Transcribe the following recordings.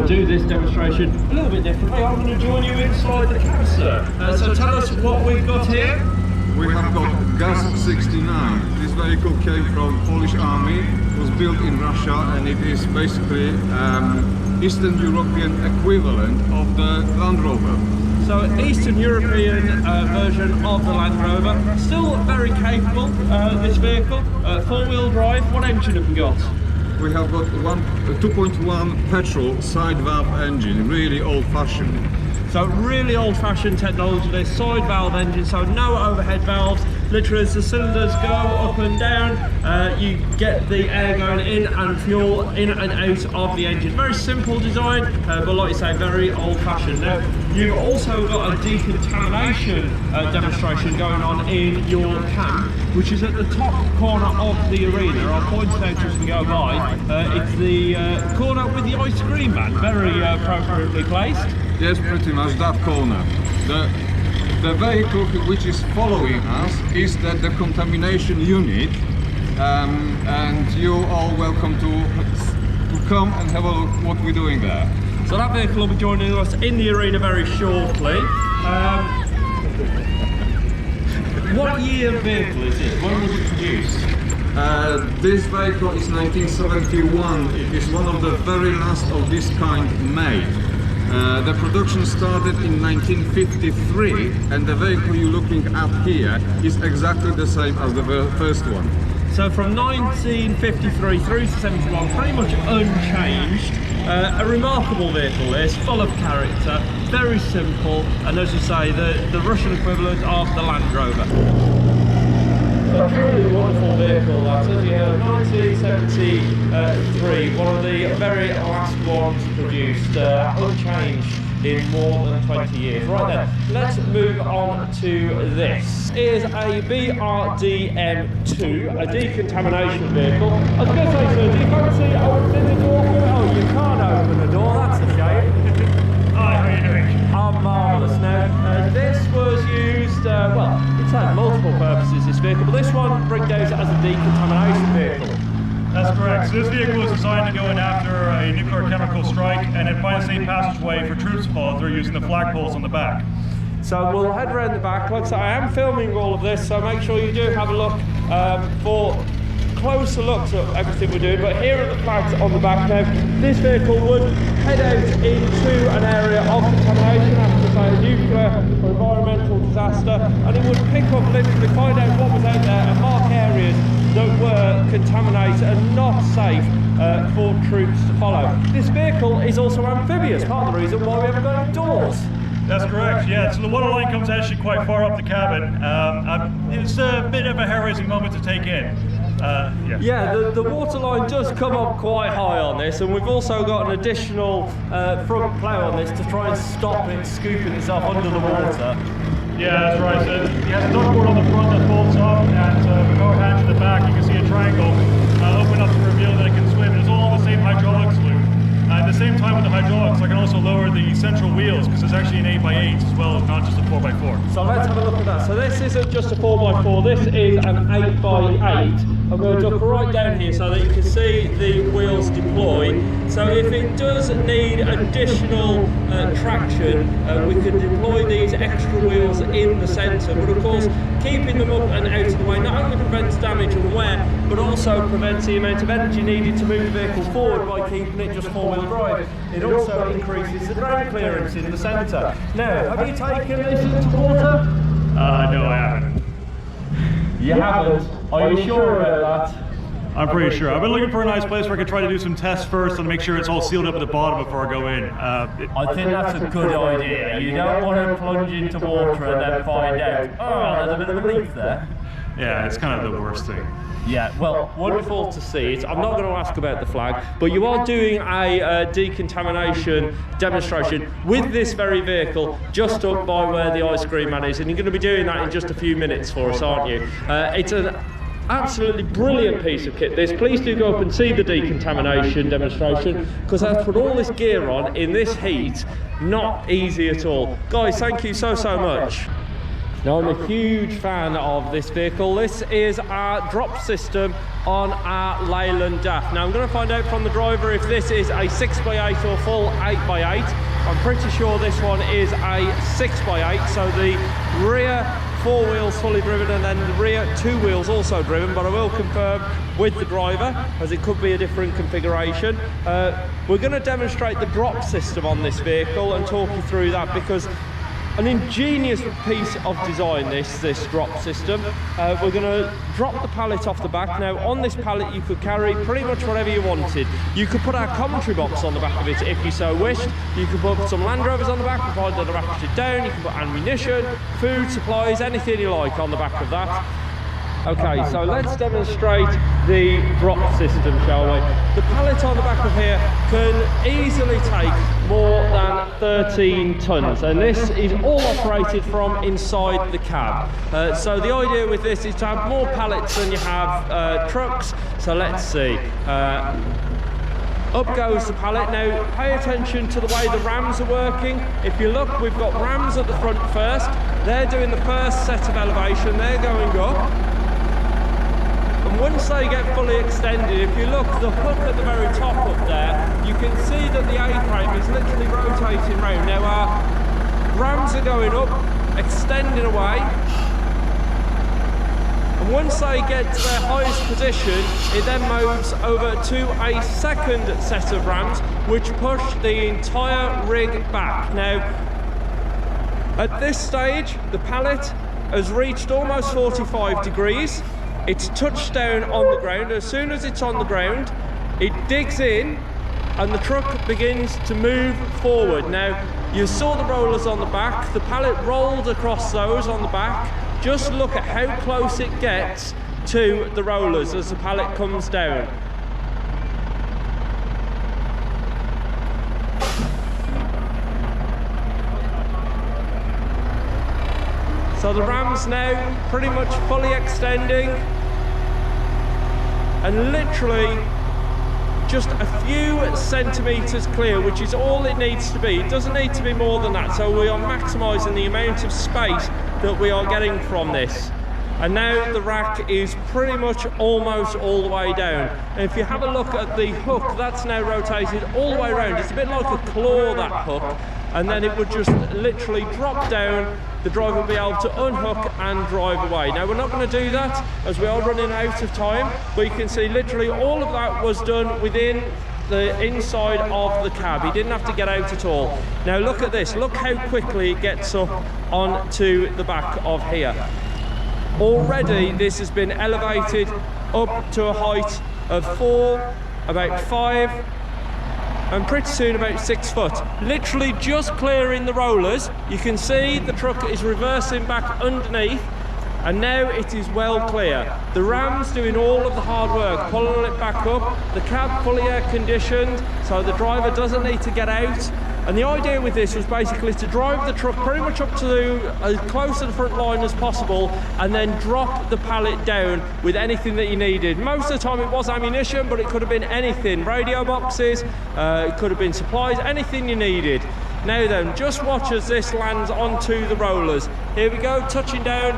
to do this demonstration a little bit differently. I'm going to join you inside the cab, sir. So tell us what we've got here. We have got GAZ-69. This vehicle came from Polish army, was built in Russia, and it is basically Eastern European equivalent of the Land Rover. So Eastern European version of the Land Rover. Still very capable, this vehicle. Four-wheel drive. What engine have we got? We have got a 2.1 petrol side valve engine, really old-fashioned. So really old-fashioned technology, this side valve engine, so no overhead valves. Literally as the cylinders go up and down, you get the air going in and fuel in and out of the engine. Very simple design, but like you say, very old-fashioned. Now, you've also got a decontamination demonstration going on in your camp, which is at the top corner of the arena. I'll point it out as we go by. It's the corner with the ice cream man, very appropriately placed. Yes, pretty much that corner. The vehicle which is following us is the decontamination unit, and you are welcome to come and have a look what we're doing there. So that vehicle will be joining us in the arena very shortly. What year vehicle is it? When was it produced? This vehicle is 1971. It is one of the very last of this kind made. The production started in 1953, and the vehicle you're looking at here is exactly the same as the first one. So from 1953 through to 71, pretty much unchanged. A remarkable vehicle this, full of character, very simple, and as you say, the Russian equivalent of the Land Rover. A truly wonderful vehicle, that is, 1973, one of the very last ones produced, unchanged in more than 20 years. Right then, let's move on to this. Here's a BRDM2, a decontamination vehicle. I was going to say, sir, do you fancy opening the door? Oh, you can't open the door, that's a shame. Hi, how are you doing? I'm marvellous. Now, this was used, well, it's had multiple purposes, this vehicle, but this one brings out as a decontamination vehicle. That's correct. So this vehicle was designed to go in after a nuclear chemical strike and then find a safe passageway for troops to follow through using the flagpoles on the back. So we'll head around the back. Like I say, I am filming all of this, so make sure you do have a look for closer looks at everything we're doing. But here are the flags on the back now. This vehicle would head out into an area of contamination after, say, a nuclear or environmental disaster, and it would pick up, literally find out what was out there and mark areas that were contaminated and not safe for troops to follow. This vehicle is also amphibious, part of the reason why we haven't got any doors. That's correct, yeah. So the water line comes actually quite far up the cabin. It's a bit of a hair-raising moment to take in. The water line does come up quite high on this, and we've also got an additional front plough on this to try and stop it scooping itself under the water. Yeah, that's right. So it has a duckboard on the front that folds up, and with our hand to the back, you can see a triangle open up to reveal that it can swim. It's all the same hydraulics loop. At the same time with the hydraulics, I can also lower the central wheels because it's actually an 8x8 as well, not just a 4x4. So let's have a look at that. So this isn't just a 4x4, this is an 8x8. I'm going to duck right down here so that you can see the wheels deploy. So if it does need additional traction, we can deploy these extra wheels in the centre, but of course keeping them up and out of the way not only prevents damage and wear, but also prevents the amount of energy needed to move the vehicle forward by keeping it just four-wheel drive. It also increases the ground clearance in the centre. Now, have you taken this into water? No, I haven't. You haven't? Are you sure about that? I'm pretty sure. I've been looking for a nice place where I can try to do some tests first and make sure it's all sealed up at the bottom before I go in. I think that's a good idea. You don't want to plunge into water and then find out, oh, there's a bit of a leak there. Yeah, it's kind of the worst thing. Yeah, well, wonderful to see it. I'm not going to ask about the flag, but you are doing a decontamination demonstration with this very vehicle just up by where the ice cream man is, and you're going to be doing that in just a few minutes for us, aren't you? It's an absolutely brilliant piece of kit, this. Please do go up and see the decontamination demonstration, because I have to put all this gear on in this heat. Not easy at all. Guys, thank you so much. Now, I'm a huge fan of this vehicle. This is our drop system on our Leyland DAF. Now, I'm going to find out from the driver if this is a 6x8 or full 8x8. I'm pretty sure this one is a 6x8, so the rear 4 wheels fully driven and then the rear 2 wheels also driven, but I will confirm with the driver as it could be a different configuration. We're going to demonstrate the drop system on this vehicle and talk you through that, because an ingenious piece of design, this drop system. We're going to drop the pallet off the back. Now, on this pallet you could carry pretty much whatever you wanted. You could put our commentary box on the back of it if you so wished. You could put some Land Rovers on the back, provided they're ratcheted down. You can put ammunition, food, supplies, anything you like on the back of that. Okay, so let's demonstrate the drop system, shall we? The pallet on the back of here can easily take more than 13 tons, and this is all operated from inside the cab. So the idea with this is to have more pallets than you have trucks. So let's see. Up goes the pallet. Now, pay attention to the way the rams are working. If you look, we've got rams at the front first. They're doing the first set of elevation. They're going up. And once they get fully extended, if you look, the hook at the very top up there, you can see that the A-frame is literally rotating round. Now our rams are going up, extending away. And once they get to their highest position, it then moves over to a second set of rams, which push the entire rig back. Now, at this stage, the pallet has reached almost 45 degrees. It's touched down on the ground. As soon as it's on the ground, it digs in and the truck begins to move forward. Now, you saw the rollers on the back. The pallet rolled across those on the back. Just look at how close it gets to the rollers as the pallet comes down. So the ram's now pretty much fully extending and literally just a few centimetres clear, which is all it needs to be. It doesn't need to be more than that. So we are maximising the amount of space that we are getting from this. And now the rack is pretty much almost all the way down. And if you have a look at the hook, that's now rotated all the way around. It's a bit like a claw, that hook. And then it would just literally drop down. The driver will be able to unhook and drive away. Now, we're not going to do that as we are running out of time, but you can see literally all of that was done within the inside of the cab. He didn't have to get out at all. Now look at this, look how quickly it gets up onto the back of here. Already this has been elevated up to a height of 4, about 5, and pretty soon about 6 foot. Literally just clearing the rollers. You can see the truck is reversing back underneath, and now it is well clear. The ram's doing all of the hard work, pulling it back up. The cab fully air conditioned, so the driver doesn't need to get out. And the idea with this was basically to drive the truck pretty much up to as close to the front line as possible, and then drop the pallet down with anything that you needed. Most of the time it was ammunition, but it could have been anything. Radio boxes, it could have been supplies, anything you needed. Now then, just watch as this lands onto the rollers. Here we go, touching down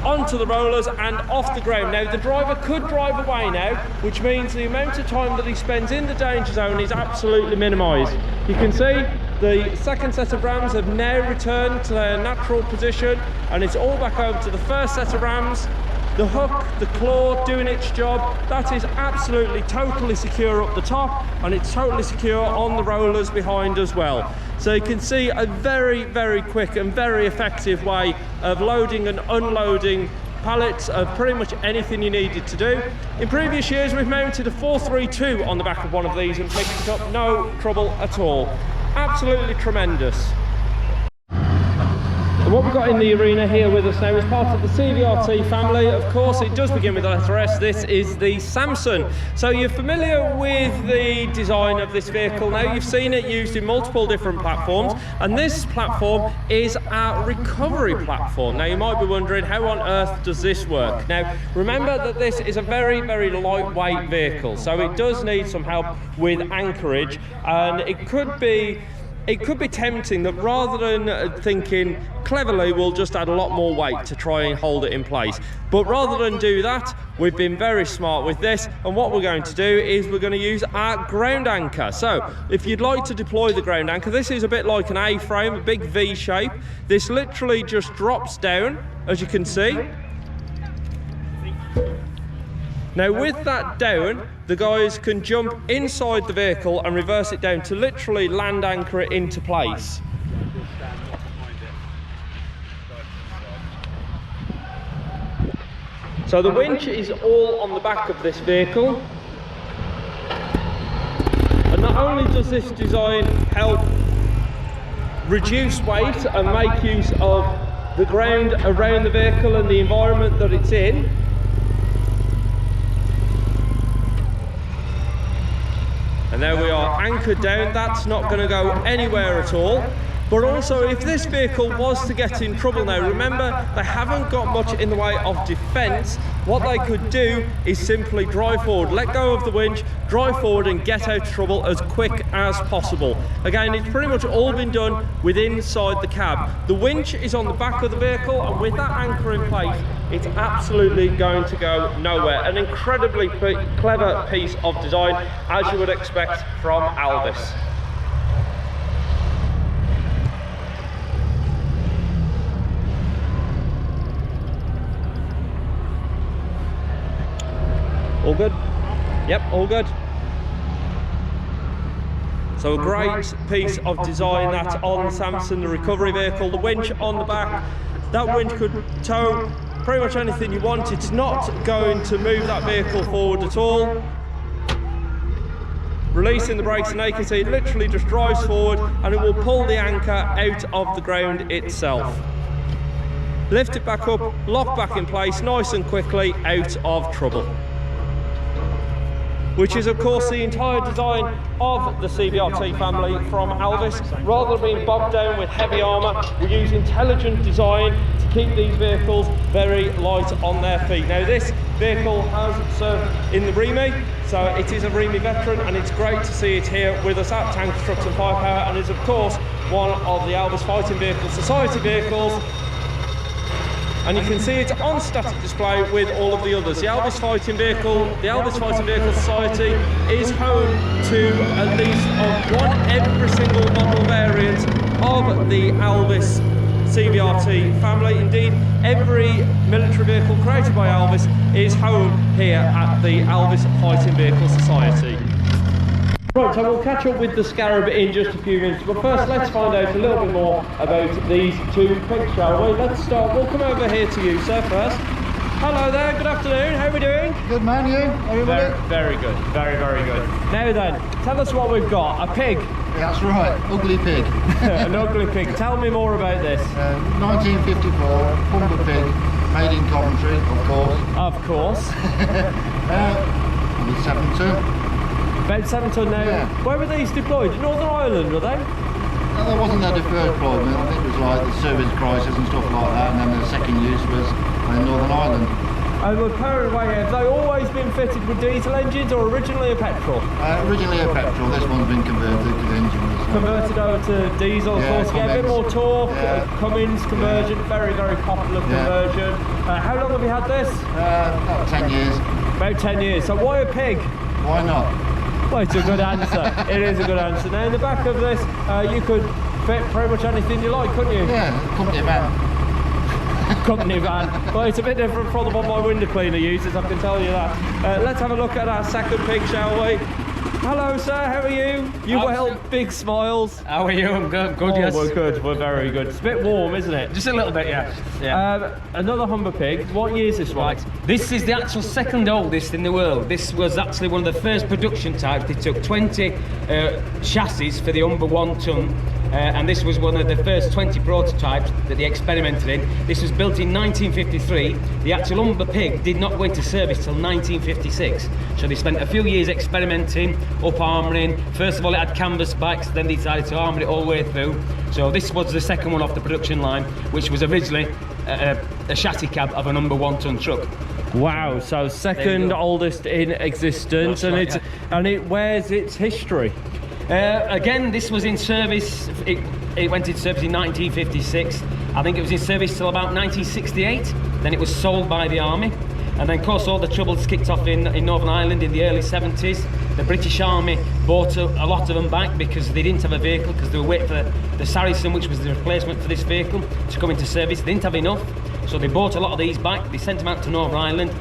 onto the rollers and off the ground. Now the driver could drive away now, which means the amount of time that he spends in the danger zone is absolutely minimised. You can see the second set of rams have now returned to their natural position, and it's all back over to the first set of rams. The hook, the claw doing its job. That is absolutely totally secure up the top, and it's totally secure on the rollers behind as well. So you can see a very, very quick and very effective way of loading and unloading pallets of pretty much anything you needed to do. In previous years we've mounted a 432 on the back of one of these and picked it up no trouble at all. Absolutely tremendous. And what we've got in the arena here with us now is part of the CVRT family. Of course, it does begin with the letter S. This is the Samson. So you're familiar with the design of this vehicle now. You've seen it used in multiple different platforms, and this platform is our recovery platform. Now you might be wondering, how on earth does this work? Now remember that this is a very, very lightweight vehicle, so it does need some help with anchorage, and it could be it could be tempting that rather than thinking cleverly we'll just add a lot more weight to try and hold it in place, but rather than do that, we've been very smart with this, and what we're going to do is we're going to use our ground anchor. So if you'd like to deploy the ground anchor, this is a bit like an A-frame, a big V shape. This literally just drops down, as you can see. Now with that down, the guys can jump inside the vehicle and reverse it down to literally land anchor it into place. So the winch is all on the back of this vehicle. And not only does this design help reduce weight and make use of the ground around the vehicle and the environment that it's in, and there we are anchored down, that's not going to go anywhere at all. But also, if this vehicle was to get in trouble now, remember they haven't got much in the way of defence. What they could do is simply drive forward, let go of the winch, drive forward and get out of trouble as quick as possible. Again, it's pretty much all been done within inside the cab. The winch is on the back of the vehicle, and with that anchor in place, it's absolutely going to go nowhere. An incredibly clever piece of design, as you would expect from Alvis. All good? Yep, all good. So a great piece of design that on Samson, the recovery vehicle, the winch on the back. That winch could tow pretty much anything you want. It's not going to move that vehicle forward at all. Releasing the brakes, and now you can see it literally just drives forward and it will pull the anchor out of the ground itself. Lift it back up, lock back in place nice and quickly, out of trouble. Which is of course the entire design of the CBRT family from Alvis. Rather than being bogged down with heavy armour, we use intelligent design to keep these vehicles very light on their feet. Now this vehicle has served in the REME, so it is a REME veteran, and it's great to see it here with us at Tank Trucks and Firepower, and is of course one of the Alvis Fighting Vehicle Society vehicles. And you can see it on static display with all of the others. The Alvis Fighting Vehicle Society is home to at least every single model variant of the Alvis CBRT family. Indeed, every military vehicle created by Alvis is home here at the Alvis Fighting Vehicle Society. Right, so we'll catch up with the Scarab in just a few minutes, but first let's find out a little bit more about these two pigs, shall we? Let's start, we'll come over here to you, sir, first. Hello there, good afternoon, how are we doing? Good man, you? Everybody? Very good, very good. Now then, tell us what we've got, a pig. That's right, ugly pig. An ugly pig, tell me more about this. 1954, Humber pig, made in Coventry, of course. Of course. With 7 ton. About 7 ton now. Yeah. Where were these deployed? Northern Ireland, were they? No, there wasn't a deferred deployment. I think it was like the service crisis and stuff like that, and then the second use was in Northern Ireland. And the power away, have they always been fitted with diesel engines or originally a petrol? Originally a petrol, this one's been converted to the engine. So. Converted over to diesel, of course, get a bit more torque, Cummins conversion, very popular conversion. How long have you had this? About 10 years. About 10 years, so why a pig? Why not? Well, it's a good answer. It is a good answer. Now, in the back of this, you could fit pretty much anything you like, couldn't you? Yeah, company van. Company van. Well, it's a bit different from what my window cleaner uses, I can tell you that. Let's have a look at our second pig, shall we? Hello, sir. How are you? You well? Big smiles. How are you? I'm good. Good. Oh, Yes. we're good. We're very good. It's a bit warm, isn't it? Just a little bit, yeah. Another Humber pig. What year is this one? Right. This is the actual second oldest in the world. This was actually one of the first production types. They took 20 chassis for the Humber 1 ton. And this was one of the first 20 prototypes that they experimented in. This was built in 1953. The actual Humber pig did not go into service till 1956. So they spent a few years experimenting, up-armouring. First of all, it had canvas backs, then they decided to armour it all the way through. So this was the second one off the production line, which was originally a chassis cab of a Humber 1 ton truck. Wow, so second oldest in existence. That's right, and it wears its history. Again, this was in service, it went into service in 1956. I think it was in service till about 1968. Then it was sold by the army. And then, of course, all the troubles kicked off in Northern Ireland in the early 70s. The British Army bought a lot of them back because they didn't have a vehicle, because they were waiting for the Saracen, which was the replacement for this vehicle, to come into service. They didn't have enough, so they bought a lot of these back. They sent them out to Northern Ireland.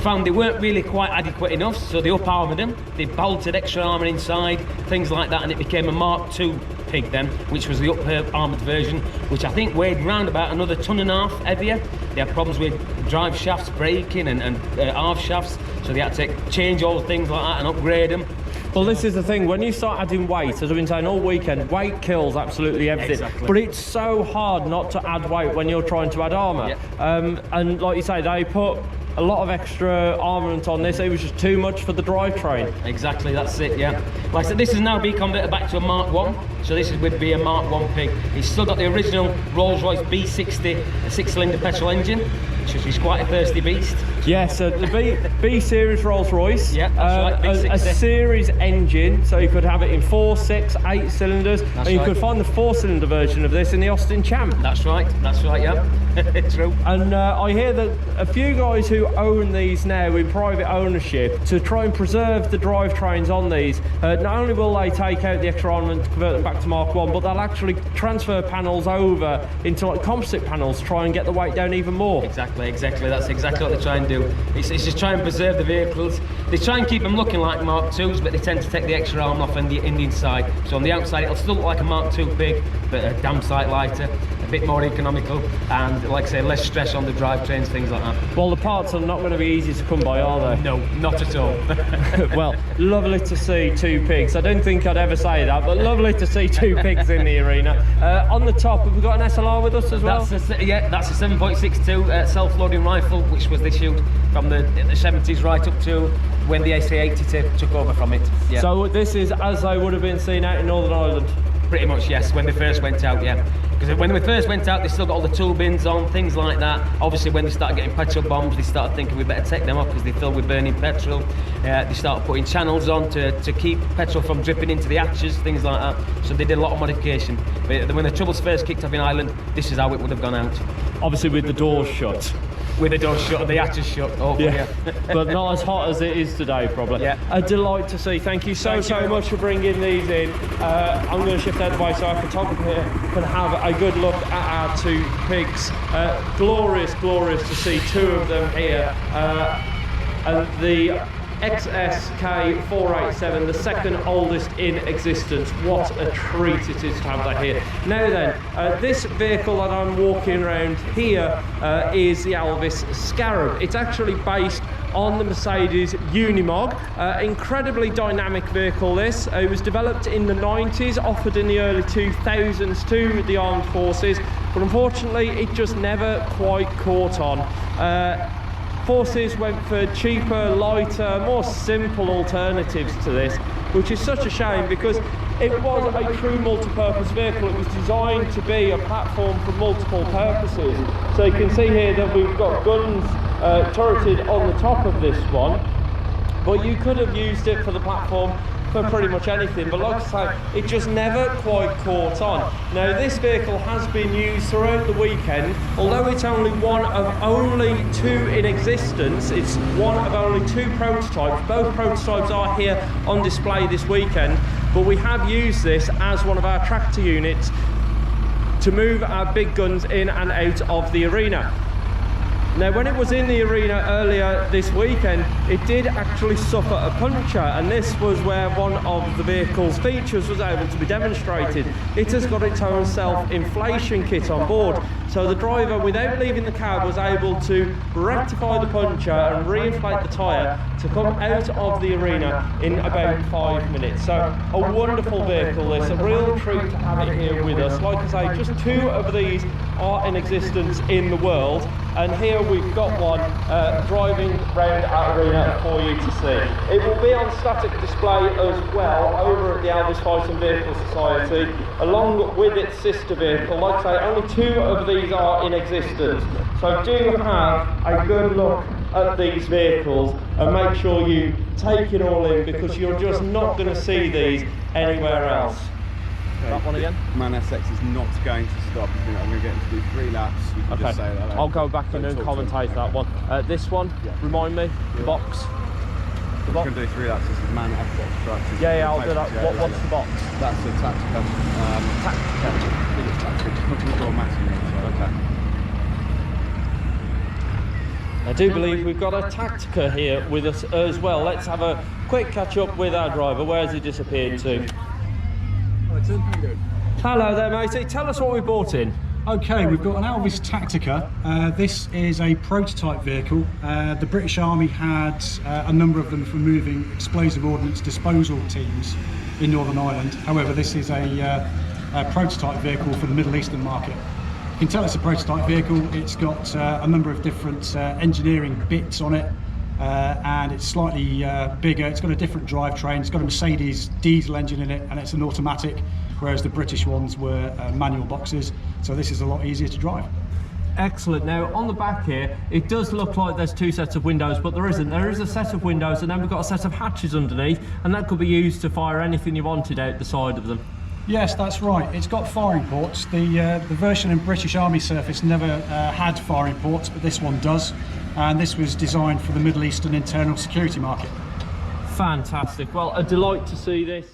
Found they weren't really quite adequate enough, so they up-armoured them. They bolted extra armour inside, things like that, and it became a Mark II pig then, which was the up-armoured version, which I think weighed around about another 1.5 tons heavier. They had problems with drive shafts breaking and half shafts, so they had to change all things like that and upgrade them. Well, this is the thing, when you start adding weight, as I've been saying all weekend, weight kills absolutely everything. Exactly. But it's so hard not to add weight when you're trying to add armour. Yep. And like you say, they put a lot of extra armament on this. It was just too much for the drivetrain. Exactly, that's it, yeah. Like I said, this has now been converted back to a Mark I, so this would be a Mark I pig. It's still got the original Rolls-Royce B60, a 6-cylinder petrol engine, which is quite a thirsty beast. Yeah, so the B series Rolls-Royce, Yeah, that's right, a B60. series engine, so you could have it in 4, 6, 8 cylinders, and you right. could find the 4-cylinder version of this in the Austin Champ. That's right, yeah. True. And I hear that a few guys who own these now in private ownership, to try and preserve the drivetrains on these, not only will they take out the extra armament to convert them back to Mark I, but they'll actually transfer panels over into like composite panels to try and get the weight down even more. Exactly, that's exactly what they try and do. It's just try and preserve the vehicles. They try and keep them looking like Mark IIs, but they tend to take the extra arm off in the inside. So on the outside it'll still look like a Mark II pig, but a damn sight lighter, a bit more economical, and like I say, less stress on the drivetrains, things like that. Well, the parts are not going to be easy to come by, are they? No, not at all. Well, lovely to see 2 pigs. I don't think I'd ever say that, but lovely to see 2 pigs in the arena. On the top, have we got an SLR with us as well? That's a 7.62 self-loading rifle, which was issued from the 70s right up to when the AC-80 took over from it. Yeah. So this is as they would have been seen out in Northern Ireland? Pretty much, yes, when they first went out, yeah. Because when they first went out, they still got all the tool bins on, things like that. Obviously, when they started getting petrol bombs, they started thinking we better take them off because they fill with burning petrol. They started putting channels on to keep petrol from dripping into the hatches, things like that. So they did a lot of modification. But when the troubles first kicked off in Ireland, this is how it would have gone out. Obviously with the doors shut. With the doors shut, the hatches shut. Oh, yeah. But not as hot as it is today, probably. Yeah. A delight to see. Thank you so much for bringing these in. I'm going to shift out the way so our photographer here can have a good look at our 2 pigs. Glorious to see 2 of them here. And the XSK 487, the second oldest in existence. What a treat it is to have that here. Now then, this vehicle that I'm walking around here is the Elvis Scarab. It's actually based on the Mercedes Unimog. Incredibly dynamic vehicle this. It was developed in the 90s, offered in the early 2000s to the armed forces, but unfortunately it just never quite caught on. Forces went for cheaper, lighter, more simple alternatives to this, which is such a shame because it was a true multi-purpose vehicle. It was designed to be a platform for multiple purposes. So you can see here that we've got guns turreted on the top of this one, but you could have used it for the platform for pretty much anything, but like I say, it just never quite caught on. Now this vehicle has been used throughout the weekend, although it's only one of only 2 in existence. It's one of only 2 prototypes. Both prototypes are here on display this weekend, but we have used this as one of our tractor units to move our big guns in and out of the arena. Now when it was in the arena earlier this weekend, it did actually suffer a puncture, and this was where one of the vehicle's features was able to be demonstrated. It has got its own self-inflation kit on board, so the driver, without leaving the cab, was able to rectify the puncture and re-inflate the tyre to come out of the arena in about 5 minutes. So a wonderful vehicle this, a real treat to have it here with us. Like I say, just 2 of these are in existence in the world, and here we've got one driving around our arena for you to see. It will be on static display as well over at the Elvis Fighting Vehicle Society, along with its sister vehicle. Like I say, only 2 of these are in existence, so do have a good look at these vehicles and make sure you take it all in, because you're just not going to see these anywhere else. That one again? Man SX is not going to stop. I'm going to get him to do 3 laps. You can just say that. I'll go back in and commentate that one. This one, remind me, the box. The box. Going to do 3 laps. This is Man SX trucks. Yeah, I'll do that. What's the box? That's the Tactica. Tactica. I think it's Tactica. It's looking for a massive. Okay. I do believe we've got a Tactica here with us as well. Let's have a quick catch up with our driver. Where has he disappeared to? Hello there, matey. Tell us what we bought in. Okay, we've got an Elvis Tactica. This is a prototype vehicle. The British Army had a number of them for moving explosive ordnance disposal teams in Northern Ireland. However, this is a prototype vehicle for the Middle Eastern market. You can tell it's a prototype vehicle. It's got a number of different engineering bits on it, and it's slightly bigger. It's got a different drivetrain. It's got a Mercedes diesel engine in it, and it's an automatic, whereas the British ones were manual boxes. So this is a lot easier to drive. Excellent. Now on the back here, it does look like there's 2 sets of windows, but there isn't. There is a set of windows, and then we've got a set of hatches underneath, and that could be used to fire anything you wanted out the side of them. Yes, that's right. It's got firing ports. The version in British Army Surface never had firing ports, but this one does. And this was designed for the Middle Eastern internal security market. Fantastic. Well, a delight to see this.